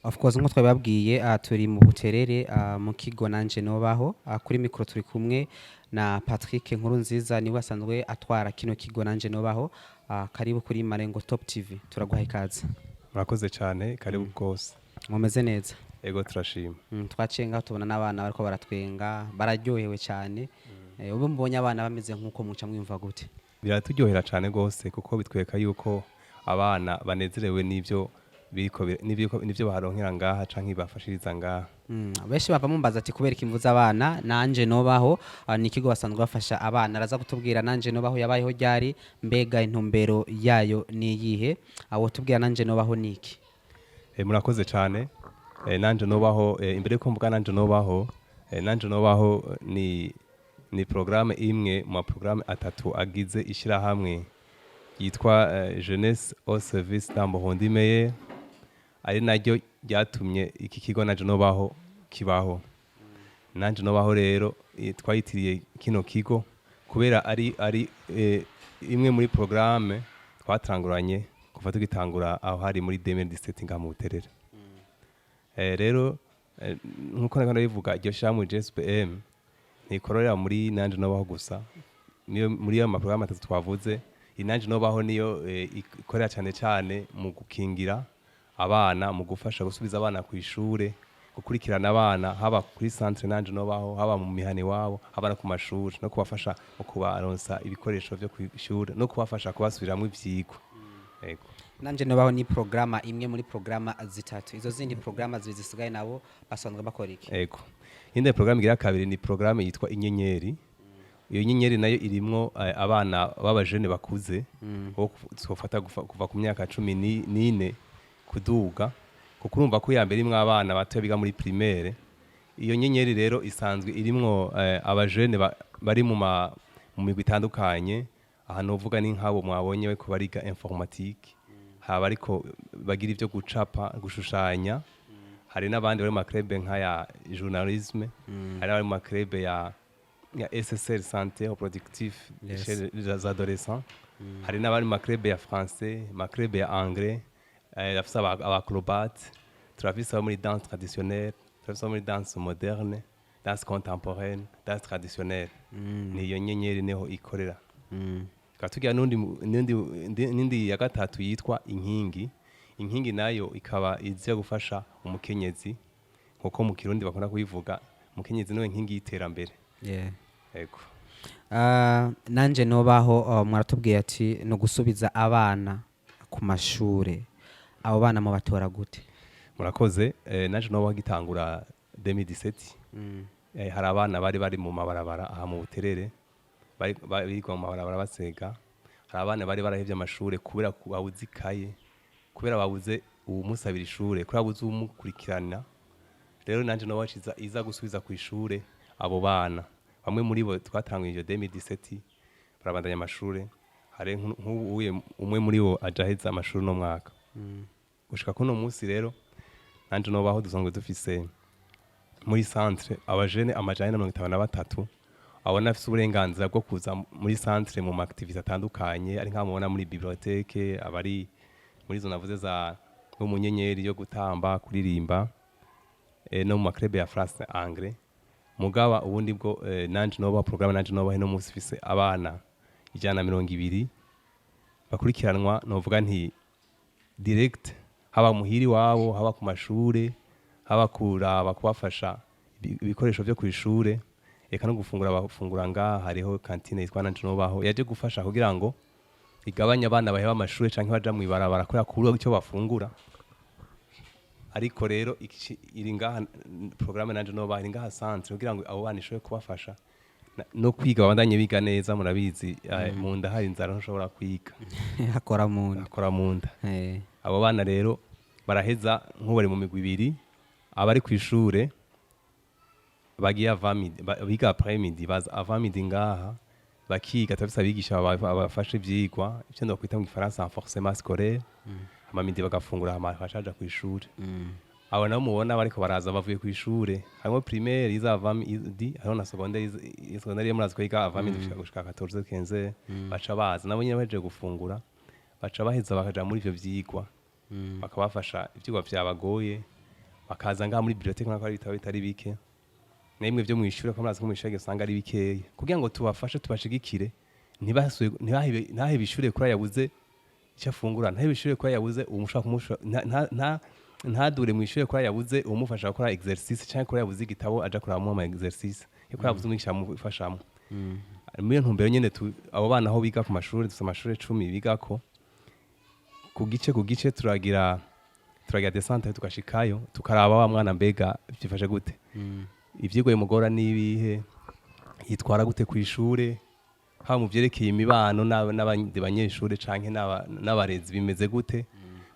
Of course nko twababwiye turi mu buterere mu kigo nanje nobaho kuri micro turi kumwe na Patrick Nkurunziza niwe asanzwe atwara kino kigo nanje nobaho karibu kuri Marengo Top TV turaguha ikaze. Murakoze cyane karibu bwose. Mumeze neza? Ego turashima. Twacenga tubona n'abana bariko baratwenga bararyohewe cyane. Ubu mbonye abana bameze nkuko muca mwimva gute? Biraturyohera cyane gose kuko bitweka yuko abana banezerewe n'ivyo nivyo baharonkera ngaha canke bafashiriza ngaha. Benshi bava mumbaza ati kubera ikimvuza abana nanje nobaho ni ikigo basanzwe bafasha abana araza kutubwira nanje nobaho yabayeho ryari mbega intumbero yayo ni iyihe aho tubwira nanje nobaho niki. Murakoze cyane. Nanje nobaho imbere yuko mvuga nanje nobaho ni programme imwe mu programme atatu agize ishira hamwe yitwa Jeunesse au service d'Ambohondi Meyer ari naryo ryatumye iki kigo nanje nobaho kibaho. Nanje nobaho rero twayitiriye kino kigo kubera ari imwe muri programme twatanguranye kuva tugitangura aho hari muri 2017 nga mu buterere. Rero nkuko nakanda bivuga iryo shamu JSPM ntikorera muri nanje nobaho gusa muri ya maprograme atatu twavuze inanje nobaho niyo ikorera cyane mu gukingira abana mu gufasha gusubiza abana ku ishure gukurikirana abana haba kuri centre nanje nobaho haba mu mihane wabo haba no ku mashuri no kubafasha kubaronsa ibikoresho byo ku ishure no kubafasha kubasubiramwe ivyigwa. Ego nanje nobaho ni programa imwe muri programa zitatu izo zindi programa zisigaye nabo basanzwe bakora iki. Ego inde programme igira kabiri ni programme yitwa inyenyeri. Iyo nyenyeri nayo irimwo abana b'abajene bakuze bo twofata kuva ku myaka 14 kuduga kuko urumva ko yambere imwe abana bato biga muri primaire. Iyo nyenyeri rero isanzwe irimwo abajene bari mu migwi itandukanye ahantu uvuga ni nkabo mwabonye ko bariga informatique haba ariko bagira ivyo gucapa gushushanya hari n'abandi bari mu club nk'aya journalisme hari bari mu club ya SSL santé reproductive chez les adolescents hari n'abari mu club ya français ma club ya anglais afisa abacrobates turafisa muri danse traditionnelle turafisa muri danse moderne danse contemporaine danse traditionnelle niyo nyenyeri neho ikorera. Katugira n'indi ya gatatu yitwa inkingi nayo ikaba izya gufasha umukenyezi nkuko mu Kirundi bakunda kubivuga umukenyezi niwe nkingi y'iterambere. Ego nanje nobaho mwaratubwiye ati no gusubiza abana ku mashure abo bana mu batora gute. Murakoze. Nanje nobaho gitangura 2017 hari abana bari mu mabarabara aha mu buterere biga mu mabarabara basega hari abana bari barahevye amashure kubera babuze ikaye kubera babuze umusabira ishure kubera babuze umukurikirana. Rero nanje nobaciza iza gusubiza ku ishure abo bana bamwe muri bo twatanguye iyo 2017 barabandanya amashure hari nk'ubuye umwe muri bo ajaheza amashuri no mwaka gushika kuno munsi. Rero nanje nobaho dusangwe dufise muri centre abajene amajana 53 abona afise uburenganzira bwo kuza muri centre mu activité atandukanye ari nkamubona muri bibliothèque abari muri zo navuze za mu nyenyeri yo gutamba kuririmba no mu club ya France anglais mugaba ubundi bwo nanje nobaho programme nanje nobaho no munsi fise abana 120 bakurikiranwa novuga nti direct haba muhiri wabo haba ku mashure haba kuraba kubafasha ibikoresho byo ku ishure eka no bafungura ngaha hariho kantine yitwa nanje nobaho yaje gufasha kugira ngo igabanya abana baheba amashure canke baja Mw'Ibarabara kubera kubura icyo bafungura. Ariko rero iri ngaha programme nanje nobaho iri ngaha centre kugira ngo abo bana ishobe kubafasha no kwiga babandanye biga neza. Murabizi mu nda hari inzara ntushobora kwiga akora mu nda. Abo bana rero baraheza nk'ubari mu migwi ibiri abari ku ishure bagiye biga après midi baza avant midi ngaha bakiga tafisa bigisha abafashe ivyigwa icyo ndo kwita mu Gifaransa renforcement scolaire amamidi bagafungura amafashaja ku ishure. Abo nabo mubona bariko baraza bavuye ku ishure harimo primaire iza avant midi hariho na secondaire murazi ko yiga avant midi gushika 14-15 baca baza nabo nyine baje gufungura baca baheza bakaja muri ivyo vyigwa bakabafasha ivyigwa vyabagoye bakaza ngaha muri bibliothèque nako ari ibitabo bitari bike nemwe byo mwishura ko murazi ko mwishura usanga ari bikeya kugira ngo tubafashe tubashigikire ntibahebe ishure kuri yabuze icyo afungura ntahebe ishure kuri yabuze umushaka kumusha ntadure mwishuri kuri yabuze umufasha gukora exercice cyangwa kuri yabuze igitabo aja kuramo ama exercice yuko yabuze umwigisha mufashamo muri ntumbero nyene abo bana aho biga ku mashuri dufite amashuri 10 bigako ku gice turagira descente tukashikayo tukaraba wa mwana mbega byifashe gute ivyigwa bimugora nibihe yitwara gute ku ishure ha mu vyerekeye imibano n'abandi banyeshure canke n'abarezi bimeze gute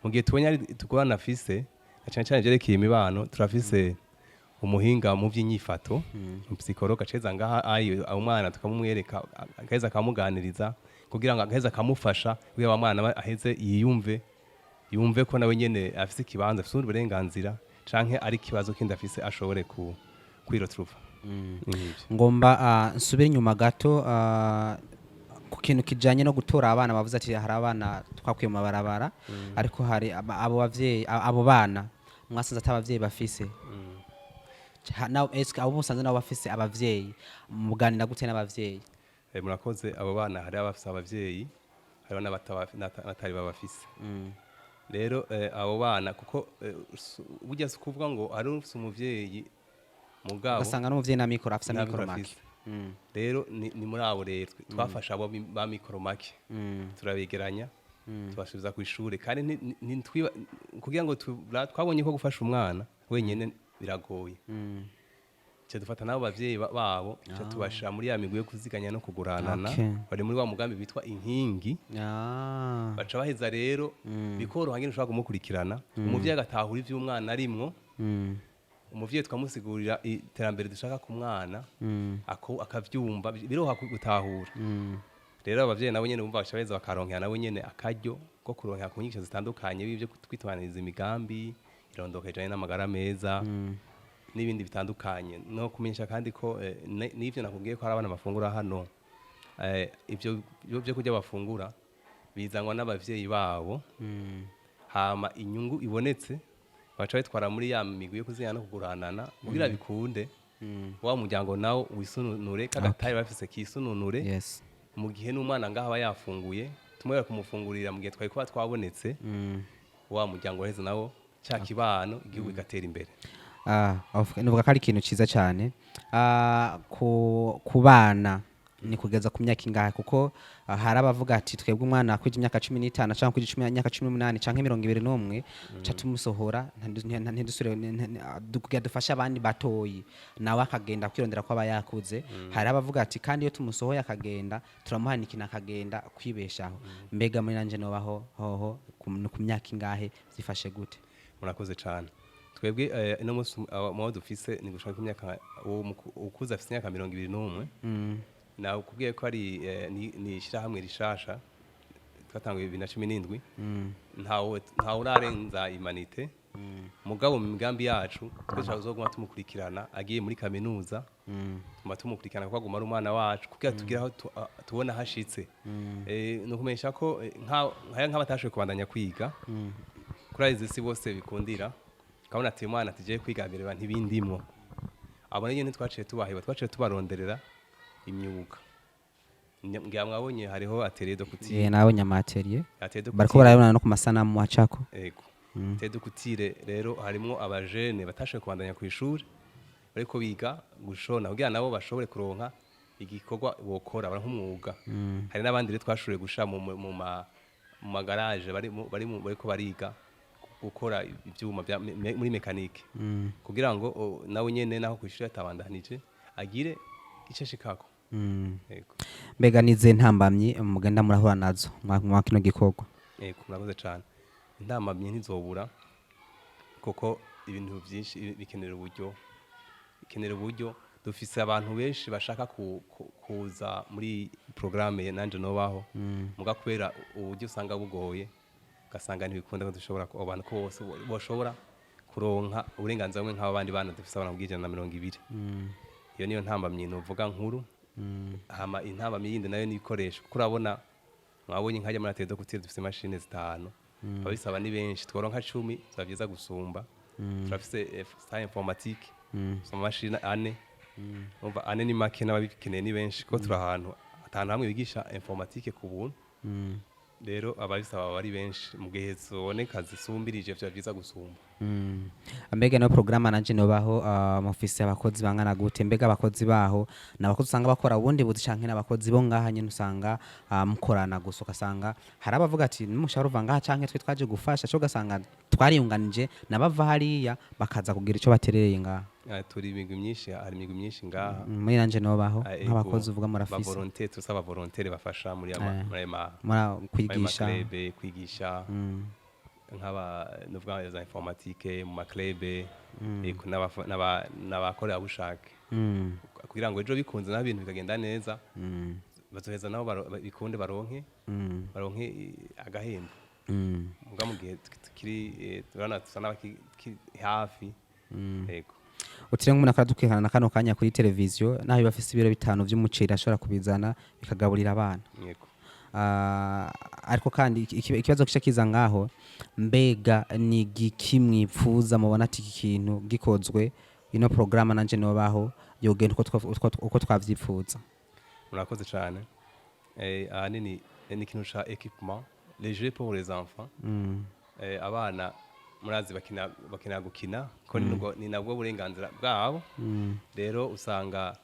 mu gihe tubonye tugorana afise cyane cyane vyerekeye imibano turafise umuhinga mu vy'inyifato psychologue aceza ngaha ayo umwana tukamumwereka agaheza akamuganiriza kugira ngo agaheza akamufasha kugira wa mwana aheze yumve ko nawe nyene afise ikibanza afise uburenganzira canke ari kibazo kindi afise ashobore kwirotruva ngomba nsubire inyuma gato ku kintu kijanye no gutora abana bavuze ati hari abana twakuye mu mabarabara ariko hari abo bavyeyi abo bana mwasanze atabavyeyi bafise abo musanze nabo bafise abavyeyi muganira gute n'abavyeyi murakoze abo bana hari abafise abavyeyi hari n'abatari babafise rero abo bana kuko burya si kuvuga ngo hari ufise umuvyeyi mugabo ugasanga n'umuvyeyi na mikoro afise mikoro make rero ni muri abo rero twafasha abo ba mikoro make turabegeranya tubasubiza ku ishure kandi kugira ngo twabonye ko gufasha umwana wenyene biragoye cyo dufata nabo bavyeyi babo cyo tubashira muri ya migwi yo kuziganya no kuguranana bari muri wa mugambi bitwa inkingi baca baheza rero bikoroha ngene ushaka kumukurikirana umuvyeyi agatahura ivy'umwana arimwo umuvyeyi twamusigurira iterambere dushaka ku mwana akavyumva biroha gutahura rero abavyeyi nabo nyene bumva baca baheza bakaronkera nabo nyene akaryo ko kuronkera ku nyigisho zitandukanye bivyo kwitwaniriza imigambi irondoka ijanye n'amagara meza n'ibindi bitandukanye no kumenyesha kandi ko n'ivyo nakubwiye ko hari abana bafungura hano ivyo byo kurya bafungura bizanwa n'abavyeyi babo hama inyungu ibonetse baca bitwara muri ya migwi yo kuzina no kuguranana kugira bikunde wa muryango nawo wisununure kagatari bafise kisununure mu gihe n'umwana ngaha aba yafunguye tumwera kumufungurira mu gihe twari kuba twabonetse wa muryango waheze nawo cya kibano igihugu igatera imbere nuvuga ko ari ikintu cyiza cyane ku bana ni kugeza ku myaka ingahe kuko hari abavuga ati twebwe umwana kwije imyaka 15 cyangwa kwije imyaka 18 cyangwa 21 ca tumusohora ntidusure dufasha abandi batoyi nawe akagenda kwirondera ko aba yakuze hari abavuga ati kandi iyo tumusohoye akagenda turamuhanikina akagenda kwibeshaho mbega muri nanje nobaho hoho ku myaka ingahe zifashe gute murakoze cyane twebwe ino munsi mu dufise ni gushaka imyaka ukuza afise imyaka 21 na ukubwiye ko ari ni shirahamwe rishasha twatanguye 2017 ntawe urarenza imanite mugabo mu migambi yacu twese azoguma tumukurikirana agiye muri kaminuza tumukurikirana ko aguma ari umwana wacu kugira tugiraho tubona hashitse no kumenyesha ko nk'abatashoboye kubandanya kwiga kuri izi si bose bikundira kabona ati umwana atigiye kwiga mbere ntibindimwo abo nyene ntitwaciye twaciye tubaronderera imyuga ngira mwabonye hariho atelier de couture nabonye amatelier bariko barabona no ku masanamu wacako yego atelier de couture rero harimo abajene batashoboye kubandanya ku ishuri bariko biga gushona kugira nabo bashobore kuronka igikorwa bokora bara nk'umwuga hari n'abandi rero twashoboye gusha mu magarage bariko bariga gukora ibyuma muri mekanike kugira ngo nawe nyene naho kwishura tabandanije agire iceshikako mbega nize ntambamye mugenda murahura nazo mwa kino gikorwa murakoze cyane intambamye ntizobura kuko ibintu byinshi bikenera uburyo dufise abantu benshi bashaka kuza muri programme nanje nobaho muga kubera uburyo usanga bugoye gasanga ntibikunda ko dushobora abantu ko bose boshobora kuronka uburenganzira bumwe nk'abandi bana dufise abana bw'ijana na 200 iyo niyo ntambamye novuga nkuru hama intambamye yindi nayo n'ibikoresho kurabona mwabonye nkajya muri atelier de couture dufise machine 5 abisaba ni benshi tworonka 10 zavyiza gusumba turafise science informatique mu mashini ane umva ane ni make n'ababikeneye ni benshi ko turi ahantu hamwe bigisha informatique ku buntu rero ababisaba bari benshi mu gihe ziboneka zisumbirije vyo byiza gusumba mbega no programme nanje nobaho mufise abakozi bangana gute mbega abakozi baho nabakozi usanga bakora ubundi buzi canke n'abakozi bo ngaha nyene usanga mukorana gusa ugasanga hari abavuga ati n'umushahara uva ngaha canke twe twaje gufasha cyo ugasanga twariyunganije nabava hariya bakaza kugira ico baterereye ngaha turi imigwi myinshi hari imigwi myinshi ngaha muri nanje nobaho nk'abakozi uvuga murafise volontaire tusaba volontaire bafasha muri kwigisha nk'aba nuvuga za informatique mu maklebe n'abakorera bushake kugira ngo ejo bikunze n'abintu bikagenda neza bazoheza nabo bikunde baronke agahembo muga mu gihe kiri turana tusana hafi yego utire nk'umuntu akadukirana na kano kanya kuri televiziyo naho bafise ibiro bitanu vy'umuceri ashobora kubizana bikagaburira abana yego ariko kandi ikibazo kisha kiza ngaho mbega ni gikimwipfuza mubona ati ikintu gikozwe ino programme nanje nobaho yogenda uko twavyipfuza murakoze cyane ahanini ni ikintu ca équipement les jeux pour les enfants abana murazi bakina gukina ko ni nabwo burenganzira bwabo rero usanga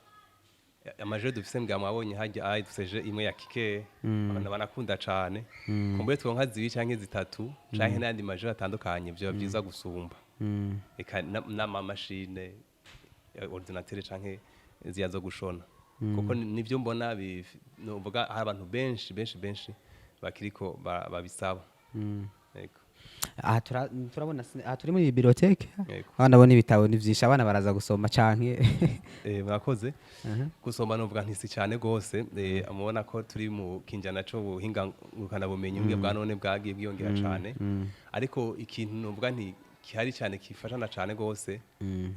amajeu dufise mbwa mwabonye hajya duseje imwe ya kike abana banakunda cyane kumbure twonka zibi canke zitatu canke n'andi majeu atandukanye byo byiza gusumba eka n'ama machine ordinateur canke ziyazo gushona kuko nivyo mbona novuga hari abantu benshi bakiriko babisaba yego turabona turi muri bibliothèque abana ndabona ibitabo nivyinshi abana baraza gusoma canke murakoze gusoma novuga ntisi cyane gose amubona ko turi mu kinjana cyo buhinga ngurukana bumenyi ubwe bwa none bwagiye bwiyongera cyane ariko ikintu novuga nti kihari cyane kifashana cyane gose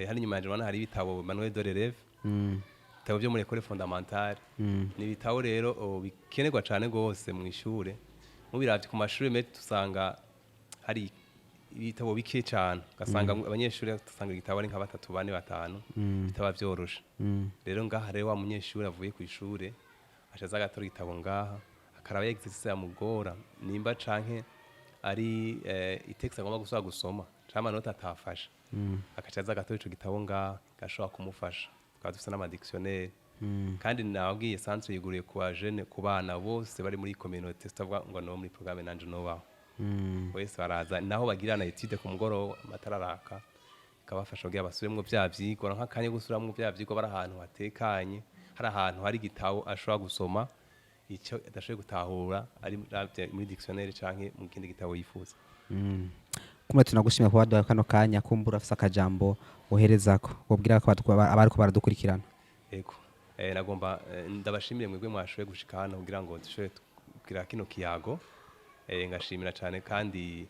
hari nyuma y'ijana hari ibitabo Manuel de l'élève ibitabo byo muri école fondamentale ni ibitabo rero bikenerwa cyane gose mu ishure mubiravye ku mashuri mete tusanga hari ibitabo bike cyane gasanga abanyeshuri tusanga igitabo ari nka 3 4 5 bitaba byoroshe rero ngaha rero wa munyeshuri avuye ku ishure ashaza gatora igitabo ngaha akaraba exercice yamugora nimba canke ari itext agomba gusoma cyama nota atafasha akacaza gatora ico gitabo ngaha gashobora kumufasha twaba dufite n'ama dictionnaire kandi nabwiye centre yiguriye ku bajene ku bana bose bari muri communauté tutavuga ngo no muri programme nanje nobaho wese baraza naho bagirana etude ku mugoro matararaka kabafasha kugira basubiremwo bya vyigwa nk'akanye gusubiramwo bya vyigwa bari ahantu hatekanye hari ahantu hari gitabo ashobora gusoma icyo adashoboye gutahura ari muri dictionnaire canke mu kindi gitabo yifuza kumwe tunagushimira kuba waduhaye kano kanya kumbura afise akajambo woherezako wobwira ko abariko baradukurikirana yego nagomba ndabashimire mwebwe mwashoboye gushika hano kugira ngo dushobore kugira kino kiyago ngashimira cyane kandi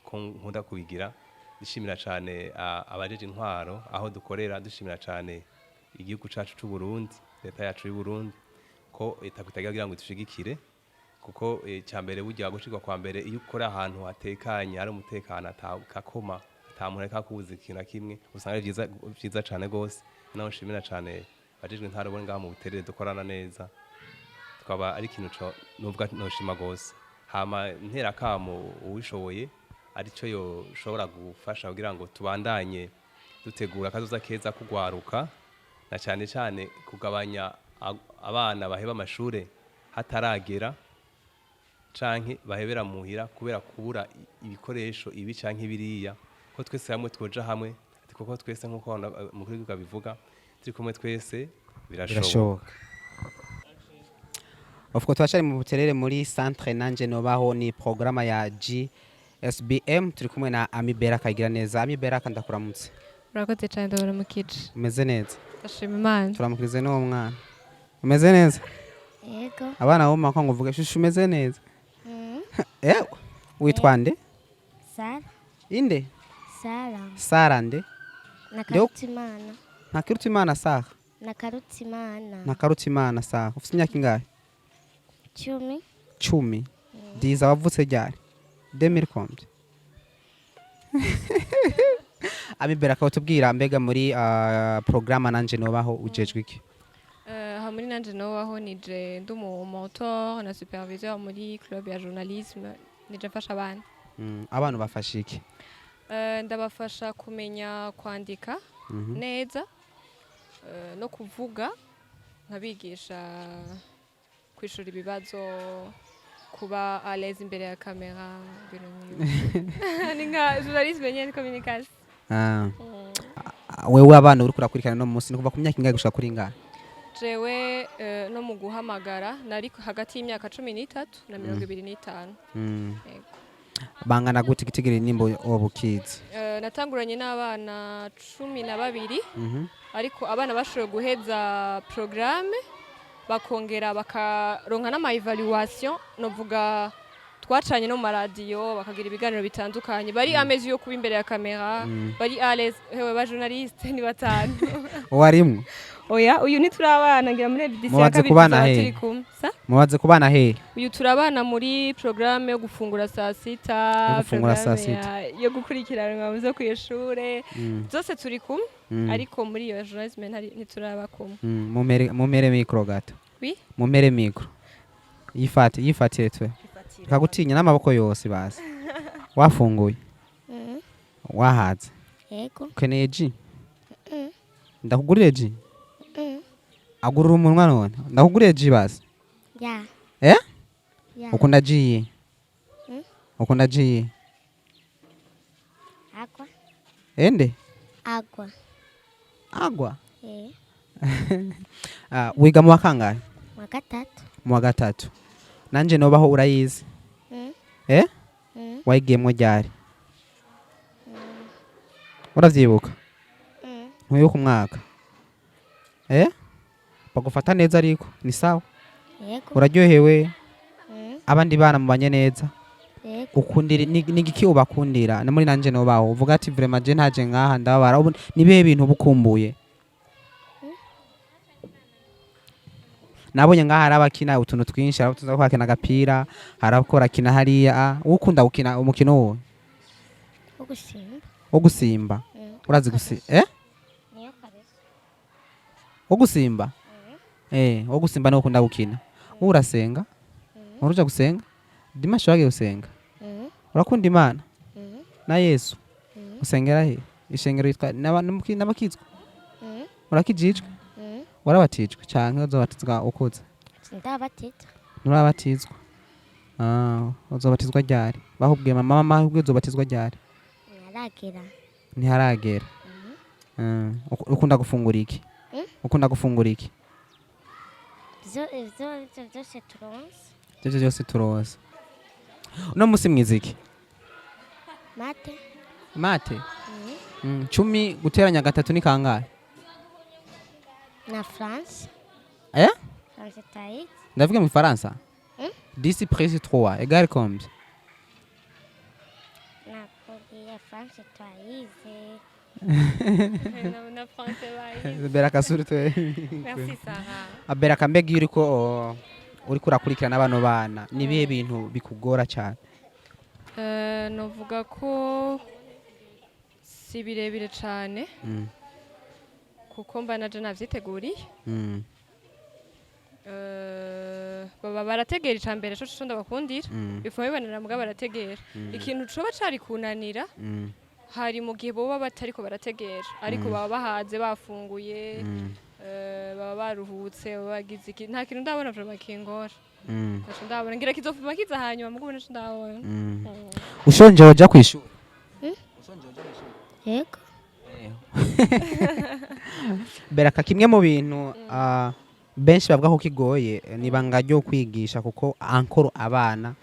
ko nkunda kubigira dushimira cyane abajeje intwaro aho dukorera dushimira cyane igihugu cacu c'u Burundi leta yacu y'u Burundi ko itakutagira ngo dushigikire kuko cyambere burya gushikwa kwa mbere iyo ukora ahantu hatekanye ari umutekano atakoma atamure kakubuza ikintu kimwe usanga ari byiza cyane gose naho nshimira cyane abajejwe intwaro bo ngaha mu buterere dukorana neza twaba ari ikintu nubwo noshima gose hama ntera kamo uwishoboye arico yoshobora gufasha kugira ngo tubandanye dutegura kazoza keza kugwaruka na cyane kugabanya abana baheba amashure hataragera canke bahebera muhira kubera kubura ibikoresho ibi canke biriya ko twese hamwe twoja hamwe ati koko twese nkuko mukuru w'igihugu bivuga turi kumwe twese birashoboka. Of course twashari mu buterere muri centre nanje nobaho ni programa ya GSBM turi kumwe na Amibera kagira neza. Amibera kandakuramutse. Urakoze cyane ndabara mukice. Umeze neza? Ndashima Imana. Turamukirize no mwana. Umeze neza? Yego. Abana bo mako ngo uvuge shushu umeze neza. Witwa nde? Sara. Inde? Sara. Sara nde? Nakarutimana. Nakarutimana Sara. Nakarutimana. Nakarutimana Sara. Ufite imyaka ingahe? 10. Diza wavutse ryari? 2000 combien? Beraka utubwira mbega muri programme nanje nobaho ujejwe iki? Aha muri nanje nobaho nije ndi umu mentor na superviseur muri club ya journalisme nije mfasha abana. Abantu bafasha iki? Ndabafasha kumenya kwandika neza no kuvuga nkabigisha kwishura ibibazo kuba à l'aise imbere ya kamera ni nka journalisme nyene communication. Wewe abana uri kurakurikirana no munsi kuva ku myaka ingahe gushika kuri ingahe? Jewe no mu guhamagara nari hagati y'imyaka 13 na 25. Yego. Bangana gute gitigiri nimbo obukizi? Natanguranye n'abana 12 ariko abana bashoboye guheza programme bakongera bakaronka n'ama evaluation novuga twacanye no mu radio bakagira ibiganiro bitandukanye bari amezi yo kuba imbere ya kamera bari à l'aise hewe ba journaliste ni batanu. Warimwe? Oya uyu ni turabana ngira muri edition ya Mubaze kubana he? Mubaze kubana he? Uyu turabana muri programme yo gufungura saa sita, yo gukurikirana zo kw'ishure zose turi kumwe ariko muri iyo journalisme ntituraba kumwe. Mumere micro gato. Oui? Mumere micro. Yifatire twe. Kagutinya n'amaboko yose basi. Wafunguye? Wahaze? Yego. Ukeneye ji? Ndakugurire ji? Agurura umunwa none. Ndakugurire ji basi? Ya. Eh? Ya. Ukunda ji? Ukunda ji? Agwa. Ende? Agwa. Agwa? Eh. Wiga mu wa kangahe? Mu wa gatatu. Mu wa gatatu. Nanje nobaho urayizi? Eh? Wayigiyemwo ryari? Uravyibuka? Ntuyibuka umwaka? Eh? Bagufata neza ariko ni sawa? Yego. Uraryohewe? Abandi bana mubanye neza? Yego. Ukundira nigiki ubakundira? Na muri nanje nobaho uvuga ati vraiment je ntaje ngaha ndabara nibihe bintu bukumbuye? Nabonye ngaha harabakina utuntu twinshi arabutuza ko hakina agapira harabakora kina hariya ukunda gukina umukino wo gusimba urazi gusimba Niyo kabisa. wo gusimba wo gusimba no ukunda gukina urasenga uruja gusenga Dimashi wage gusenga urakunda Imana na Yesu usengera he ishengero yitwa n'abakizwa urakijijwe warabatijwe canke uzobatizwa ukuze? Ndabatizwa. Nurabatizwa? Uzobatizwa ryari? Bahubwiye mama ahubwiye uzobatizwa ryari? Ntaragera. Ntiharagera. Ukunda gufungura iki? Ukunda gufungura iki? Byose turonse. Ivyo byose turonse. Uno musi mwiziki? Mate. Mate? 10 guteranya gatatu ni kangahe? Na France. France taïs. Ndavuga mu Faransa? 10 plus 3 égale combien? Na Korea France taïs. Na français bayi. Beraka surtout. Merci Sarah. Beraka mbega uriko urakurikirana bano bana nibihe bintu bikugora cyane? Novuga ko si birebire cyane. Kuko mba naje navyiteguriye. Baba barategera icambere cyo cyo ndabakundira. Bifo bibonera mbwa barategera. Ikintu coba cari kunanira hari mu gihe boba batariko barategera ariko baba bahaze bafunguye baba baruhutse bagize iki nta kintu ndabona vraiment kingora. Ndabona ngira kizofuma kiza hanyuma mugubona cyo ndabona. Ushonje woja kwishura? Ushonje woja kwishura? Yego. Beraka kimwe mu bintu benshi bavuga ko kigoye nibanga ryo kwigisha kuko ankoro abana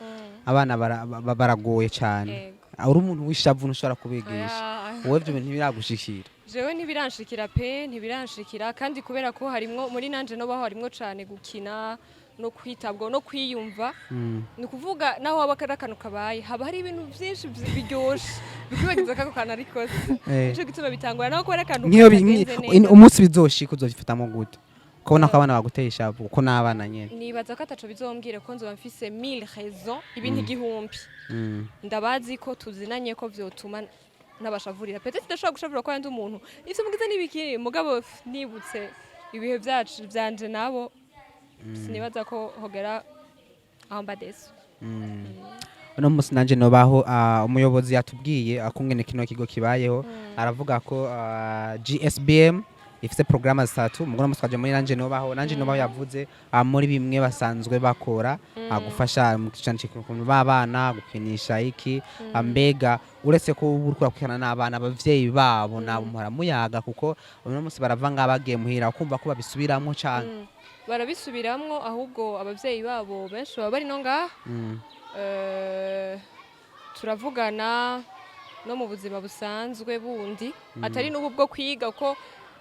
baragoye cyane. Uri umuntu wishavu ntushobora kubigisha. Wowe byo ntibiragushikira? Jewe ntibiranshikira pe ntibiranshikira kandi kubera ko harimwo muri nanje no baho harimwo cyane gukina no kwitabwa no kwiyumva. Ni kuvuga naho waba karakano kabaye haba hari ibintu byinshi biryoshe bikwibagiza kako kana ariko cyo gituma bitangura naho kubera kantu umunsi bizoshika uzobifatamo gute kubona ko abana baguteye ishavu uko nabana nyene? Nibaza ko ataco bizombwire ko nzoba mfise 1000 raisons ibintu igihumbi. Ndabazi ko tuzinanye ko vyotuma nabashavurira peut-être ndashobora gushavura ko yandi umuntu ivyo mugize n'ibikiri mugabo nibutse ibihe vyacu vyanje nabo sinibaza ko hogera aho mbadeso uno musi nanje nobaho umuyobozi yatubwiye akungene kino kigo kibayeho aravuga ko GSBM ifite programme zitatu mugona musi twaje muri nanje nobaho yavuze muri bimwe basanzwe bakora gufasha mu kicana cy'ukuntu babana gukinisha iki mbega uretse ko urukura kwikana n'abana abavyeyi babo nabo muyaga kuko uno musi baravanga bagiye muhira kumva ko babisubiramwo cyane barabisubiramwo ahubwo abavyeyi babo benshi baba bari no ngaha turavugana no mu buzima busanzwe bundi atari n'ubu bwo kwiga ko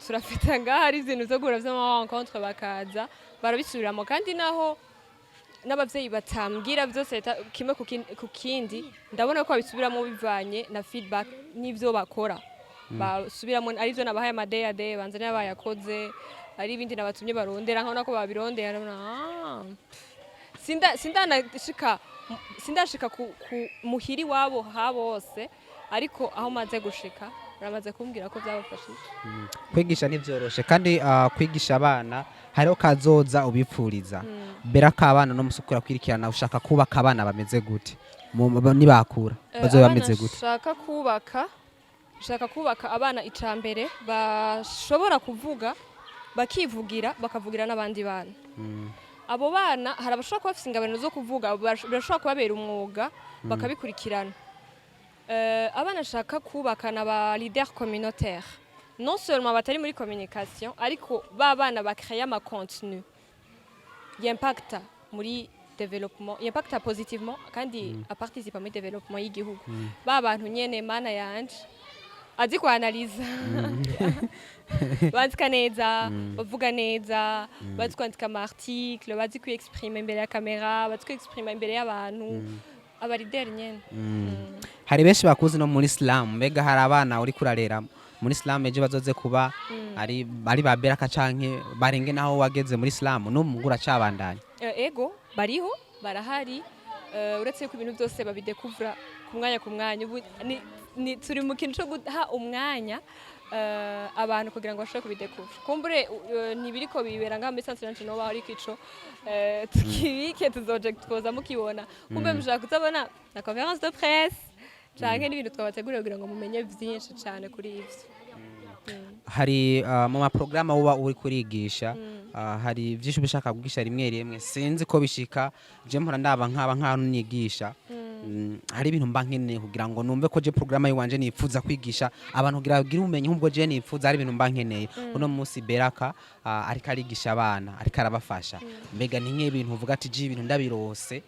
turafita ngaha ari ibintu zo gura vy'amarencontre bakaza barabisubiramo kandi naho n'abavyeyi batambwira byose kimwe ku kindi ndabona ko babisubiramo bivanye na feedback n'ivyo bakora basubiramo ari byo nabahaye amadeyade banze n'abayakoze ari ibindi nabatumye barondera nkabona ko babirondera sindashika ku muhiri wabo habose ariko aho maze gushika baramaze kumbwira ko byabafashije kwigisha ntivyoroshe kandi kwigisha abana hariho kazoza ubipfuriza bera kabana no musukura kwirikirana ushaka kubaka abana bameze gute nibakura bazoba bameze gute shaka kubaka abana icambere bashobora kuvuga bakivugira bakavugira n'abandi bana abo bana hari abashobora kuba bafite ingabano zo kuvuga bashobora kubabera umwuga bakabikurikirana abana shaka kubakana ba leader communautaire non seulement batari muri communication ariko babana bakréer ama contenu y'impacta muri développement y'impacta positivement kandi a participer muri développement y'igihugu babantu nyene mana yanje azi kuanaliza bandika neza bavuga neza bazi kwandika ama article bazi kwexprimer imbere ya kamera bazi kwexprimer imbere y'abantu abarideri nyene hari benshi bakuzi no muri Islam mbega hari abana uri kurarera muri Islam eje bazoze kuba ari ba beraka canke barenge naho wageze muri Islam no mugura cabandanya ego bariho barahari uretse ko ibintu byose babidekuvra ku mwanya ni turi mu kintu cyo guha umwanya abantu kugira ngo bashobore kubidekuvra kumbure ntibiriko bibera ngaho muri centre national bari kico tukibike tuzoje twoza mukibona kumbe mushaka kutabona na conférence de presse canke n'ibintu twabategurira kugira ngo mumenye byinshi cyane kuri ivyo hari mu maprograma uba uri kurigisha hari byinshi bishaka kugisha rimwe sinzi ko bishika je mpora ndaba nk'abantu nigisha hari ibintu mba nkeneye kugira ngo numve ko je programa yiwanje nifuza kwigisha abantu kugira umenye nk'ubwo je nifuza hari ibintu mba nkeneye uno munsi Beraka ariko arigisha abana ariko arabafasha mbega ni nk'ibintu uvuga ati je ibintu ndabirose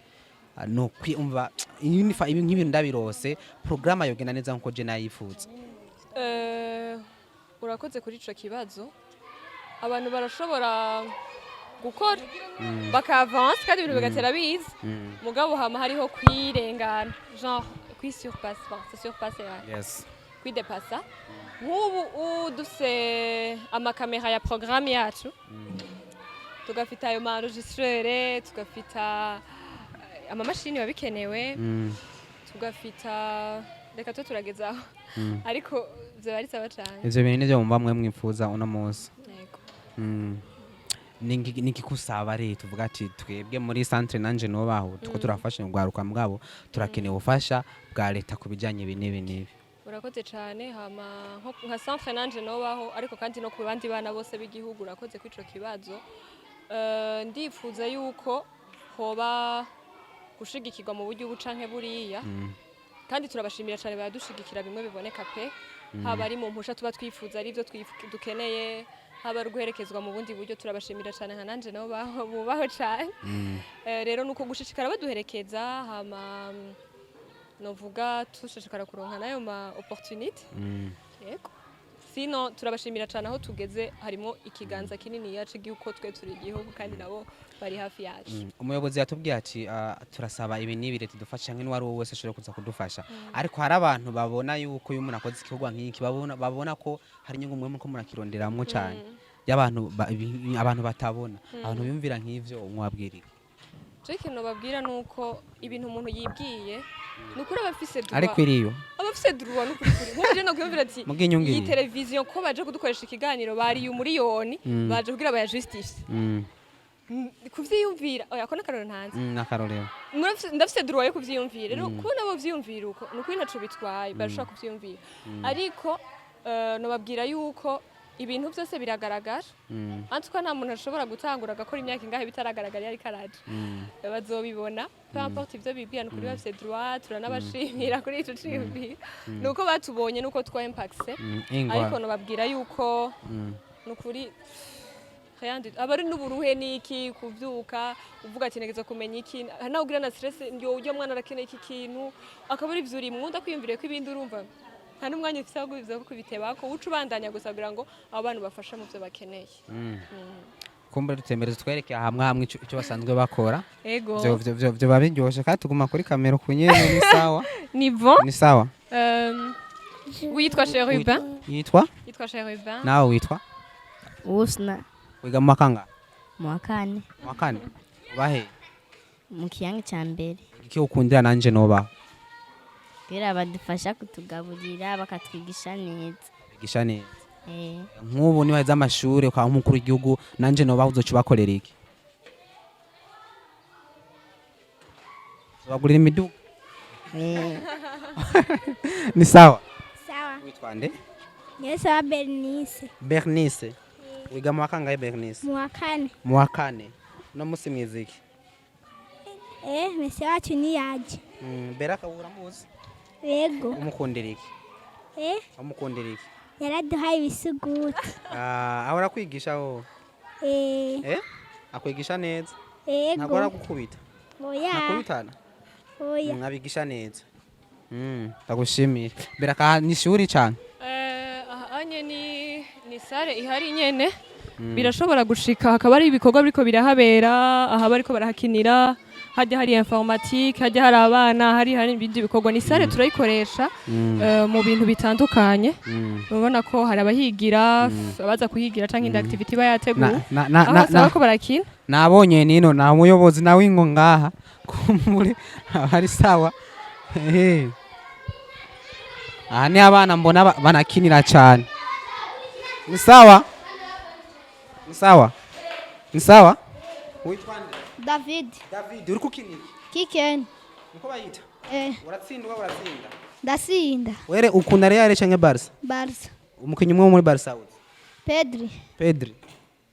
no kwumva nk'ibintu ndabirose programa yogenda neza nko je nayifuza urakoze kuri ico kibazo abantu barashobora gukora bakaavance kandi ibintu bigatera biza mugabo hama hariho kwirengana genre surpasse yes kwidepassa nk'ubu dufise amakamera ya programme yacu tugafita ayo maenregistreur tugafita amamashini babikenewe tugafita reka turagezaho ariko byo bari saba cyane ivyo bintu nivyo mumba mwe mwifuza uno munsi yego ningi kusaba leta tuvuga ati twebwe muri centre nanje nobaho tuko turafasha ngwaruka mugabo turakeneye ubufasha bwa leta kubijanye bine urakoze cyane hama nka centre nanje nobaho ariko kandi no ku bandi bana bose b'igihugu urakoze kwico kibazo ndifuza yuko hoba gushigikirwa mu buryo bucanke buriya kandi turabashimira cyane baradushigikira bimwe biboneka pe haba ari mu mpusha tuba twifuza ari byo dukeneye haba ruguherekezwa mu bundi buryo turabashimira cyane nka nanje nabo bubaho cyane rero nuko gushishikara baduherekeza hama novuga tushishikara kuronka nayo ma opportunity yego sino turabashimira cyane aho tugeze harimo ikiganza kinini yacu igihugu twe turi igihugu kandi nabo bari hafi yacu umuyobozi yatubwiye ati turasaba ibi n'ibire tudufasha nk'intu wari wese ashobora kuza kudufasha ariko hari abantu babona yuko uyu muntu akoze ikikorwa nk'iki babona ko hari inyungu mwe muko murakironderamwo cyane y'abantu abantu batabona abantu bimvira nk'ivyo umwabwirira cyo ikintu babwira nuko ibintu umuntu yibwiye nukuri abafise ariko iriyo mufise droit n'ukuri kuri nk'ubu je nokwiyumvira ati Muginyungiri. iyi televiziyo ko baje kudukoresha ikiganiro bari umuriyoni baje kugira baya justice kuvyiyumvira oya ko nakaroro ntanze nakarorero ndafise droit yo kuvyiyumvira rero ko nabo vyiyumvira uko nuko ntaco bitwaye barashobora kuvyiyumvira ariko nobabwira yuko ibintu byose biragaragara antuka nta muntu ashobora gutangura agakora imyaka ingahe bitaragaragara yari karaje bazobibona peu importe ivyo bibwira nukuri bafise droit turanabashimira kuri ico ciyumvira nuko batubonye nuko twa impactse ariko nobabwira yuko nukuri abari n'uburuhe niki kuvyuka uvuga ati negeza kumenya iki naho ugira na stress ndio ujye mwana arakeneye iki kintu akaburi ivyo uri mwunda kwiyumvire ko ibindi urumva nta n'umwanya ufite ahubwo bivuze ko kubitebako uca ubandanya gusa kugira ngo abo bantu bafasha mu byo bakeneye kumbe dutembereza twereke hamwe hamwe icyo basanzwe bakora ego byo babiryoshe kandi tuguma kuri kamera kunyene ni sawa ni sawa witwa Cherubin yitwa Cherubin nawe witwa Usna wiga mu makanga mwakane bahe mu kiyange cya mbere iki ukundira nanje noba kugira badufasha kutugaburira bakatwigisha neza nk'ubu niba heza amashuri ukaba nk'umukuru w'igihugu nanje noba uzoca ubakorera iki ubagurira imiduga ni sawa witwa nde Ngesaba Bernice wiga mu wakangahe Bernice mu wa kane no musi mwiziki mese wacu niyaje Beraka uramuzi yego umukundira iki umukundira iki yaraduhaye ibisuguti ahora kwigisha ho akwigisha neza ntabwo aragukubita nakubitana abigisha neza ndagushimiye Beraka ni ishuri cyane anye ni sare ihari nyene birashobora gushika hakaba ari ibikorwa biriko birahabera aha bariko barahakinira hajya hari informatique hajya hari abana hari ibindi bikorwa ni sare turayikoresha mu bintu bitandukanye urabona ko hari abahigira abaza kuhigira canke indi activity bayateguye aho ko barakina nabonye nino na umuyobozi nawe ingo ngaha kumure hari sawa aha ni abana mbona banakinira cyane ni sawa witwa David uri kukinira Kiken niko bayita uratsindwa ndasinda were ukunda Real canke Barca umukinyi umwe muri Barca Pedri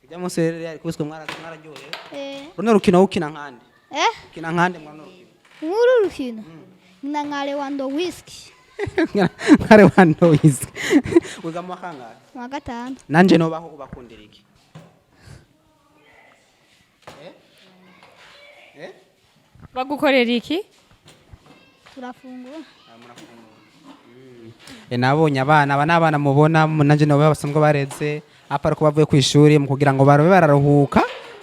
ijya mu Real kubiswe mwararyohe runo rukino ukina nkande ukina nkande nkuru rukino na nkare wando whisky wiga mu kangahe wa gatanu nanje no baho ubakundira iki bagukorera iki turafungura nabonye abana mubona nanje no basanzwe bareze apa ariko bavuye ku ishuri mu kugira ngo barobe bararuhuka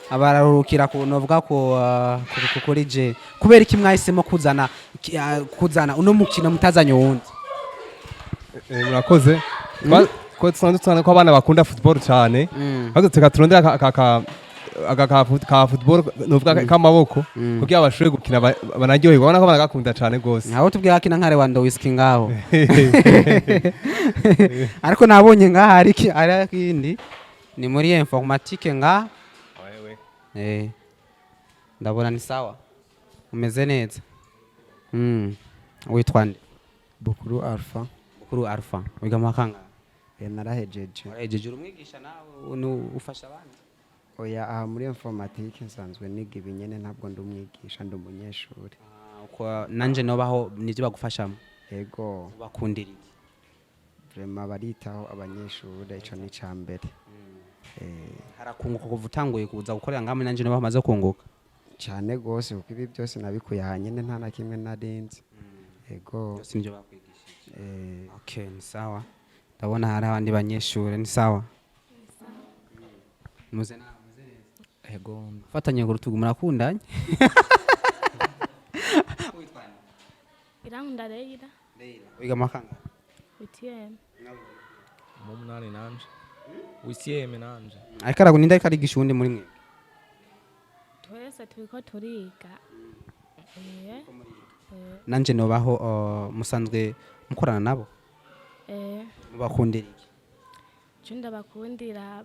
abararukira kunovuga ko kuri je kubera iki mwahisemo kuzana uno mukino mutazanye wundi murakoze ko tsanzwe ko abana bakunda football cyane ahubwo tukaturondera ka football novuga k'amaboko kugira abashore gukina banaryoherwa ubona ko banagakunda cyane gose aho tubwira kina nkare wando whisky ngaho ariko nabonye ngaha ari kindi ni muri informatique ngaha ndabona ni sawa umeze neza witwa nde Bukuru Alpha wiga mu makanga narahejeje umwigisha nawe ufasha abandi oya aha muri informatique nsanzwe niga ibinyene ntabwo ndi umwigisha ndi umunyeshuri uko nanje nobaho nivyo bagufashamo yego bakundira iki vraiment baritaho abanyeshuri ico ni cambere harakunguka kuva utanguye kuza gukorera ngamwe nanje nobaho maze kunguka cyane gose kuko ibi byose nabikuye hanyene nta na kimwe narinzi yego byose nivyo bakwigishije okay ni sawa ndabona hari abandi banyeshuri ni sawa muze na ego fatanye ngo rutugu murakundanye witwani Irangunda Leila wiga makanga Witiem mu munani nanje Witiem nanje ariko araguninda ariko arigisha undi muri mwe twese turiko turiga nanje nobaho musanzwe mukorana nabo mubakundira iki icyo ndabakundira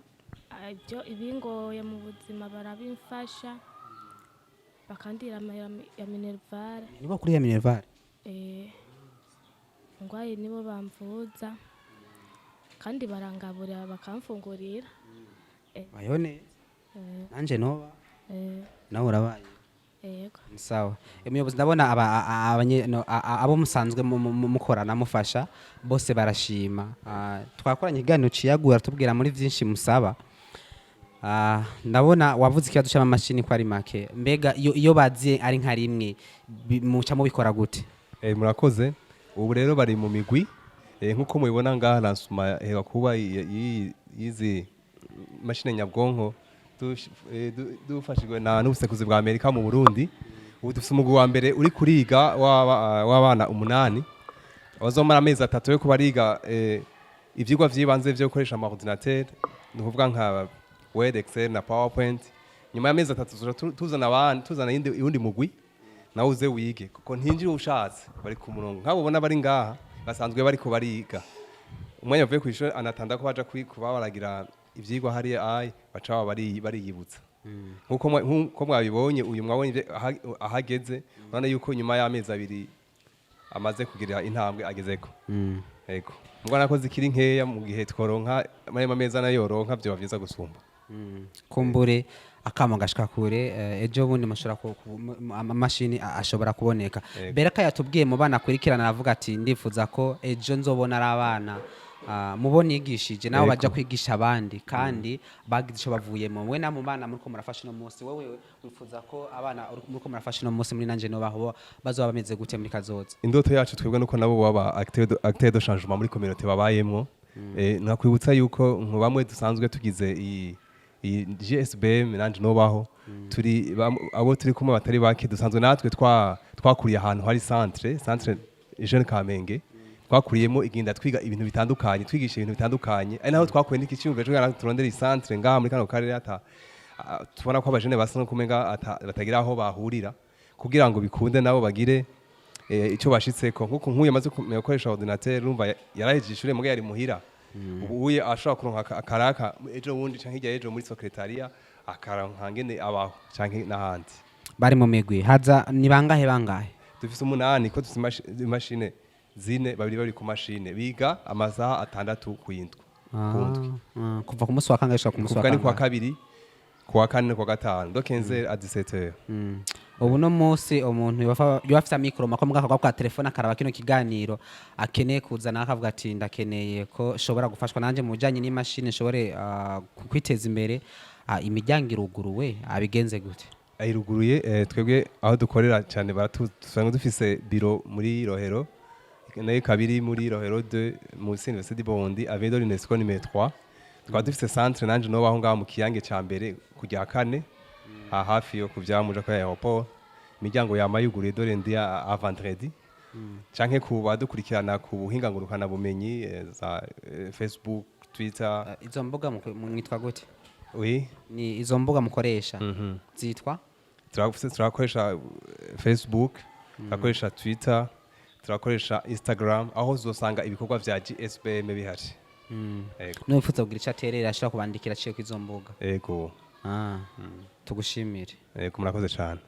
ibyo ibingoye mu buzima barabimfasha bakandira amahera ya minervare nibo kuri ya minervare ngwaye nibo bamvuza kandi barangaburira bakamfungurira bayone nanje noba nawe urabaye yego sawa umuyobozi ndabona abo musanzwe mukorana mufasha bose barashima twakoranye ikiganiro ciyagura tubwira muri byinshi musaba ndabona wavuze ikibazo cy'amamashini ko ari make mbega iyo baziye ari nka rimwe muca mubikora gute murakoze ubu rero bari mu migwi nk'uko mubibona ngaha nasuma hera kuba yizi mashine nyabwonko dufashijwe n'ubusekuzi bwa Amerika mu Burundi ubu dufite umugwi wa mbere uri kuriga w'abana 8 bazomara amezi 3 yo kubariga ivyigwa vyibanze vyo gukoresha ama ordinateur ni kuvuga nka Word, Excel na PowerPoint nyuma y'amezi 3 tuzana yundi mugwi nawe uze wige kuko ntinjira ushatse bari ku murongo nk'abo ubona bari ngaha basanzwe bari ko bariga umwanya uvuye kw'ishuri anatanda ko baja kuba baragira ivyigwa hari baca bariyibutsa nkuko mwabibonye uyu mwabonye ahageze urabona yuko nyuma y'amezi 2 amaze kugira intambwe agezeko yego mbona ko zikiri nkeya mu gihe tworonka muri ameza nayo yoronka byo bavyiza gusumba kumbure akama gashika kure ejo bundi mushobora amamashini ashobora kuboneka bereka yatubwiye mu bana kurikirana aravuga ati ndifuza ko ejo nzobona ari abana mubona yigishije nawe baja kwigisha abandi kandi bagize ico bavuyemo mwe na mu bana muriko murafasha no munsi wewe wifuza ko abana muriko murafasha no munsi muri nanje no baho bazoba bameze gute muri kazoza indoto yacu twebwe nuko nabo baba acteur de changement muri communauté babayemwo nakwibutsa yuko bamwe dusanzwe tugize iyi GSBM nanje no baho turi abo turi kumwe batari bake dusanzwe natwe twakuriye ahantu hari centre jeune Kamenge twakuriyemo igenda twiga ibintu bitandukanye twigisha ibintu bitandukanye ari naho twakuye n'ikicumve cyo turondera isantre ngaha muri kano karere ata tubona ko abajene basa no kumenga batagira aho bahurira kugira ngo bikunde nabo bagire ico bashitseko nkuko nkuye maze gukoresha ordinateur urumva yaraheje ishure muge yari muhira ubuye ashobora kuronka akaraka ejo wundi canke hirya ejo muri secretariat akaranka ngene abaho canke n'ahandi bari mu migwi haza ni bangahe dufise 8 ko dufise imashine zine bari ku mashine biga amasaha 6 kuyindwa kuva ku munsi wa kangahe ku munsi wa kangahe kwa kabiri kwa kane kwa gatanu do 15 à 17h ubu no munsi umuntu yafite mikro makomga kwa telefone akaraba kino kiganiro akeneye kuzana akavuga ati ndakeneye ko shobora gufashwa nanje mu bijanye n'imashine shobore kwiteza imbere imiryango iruguruwe abigenze gute ayiruguruye twebwe aho dukorera cyane baratusanga dufise biro muri Rohero nayo kabiri muri Rohero 2 mu Université du Burundi avec l'UNESCO numéro 3 twaba dufise centre nanje no baho ngaho mu kiyange ca mbere kujya kane hafi yo kuvyamuja kwa aeroport imiryango yamayuguruye dore ndi a vendredi canke kuba dukurikirana ku buhinga ngurukana bumenyi za Facebook Twitter izo mbuga mwitwa gute oui ni izo mbuga mukoresha zitwa turakoresha Facebook turakoresha Twitter turakoresha Instagram aho uzosanga ibikorwa vya GSBM bihari n'ufuza kugira ico aterera ashaka kubandikira ciye ku izo mbuga yego tugushimire yego murakoze cyane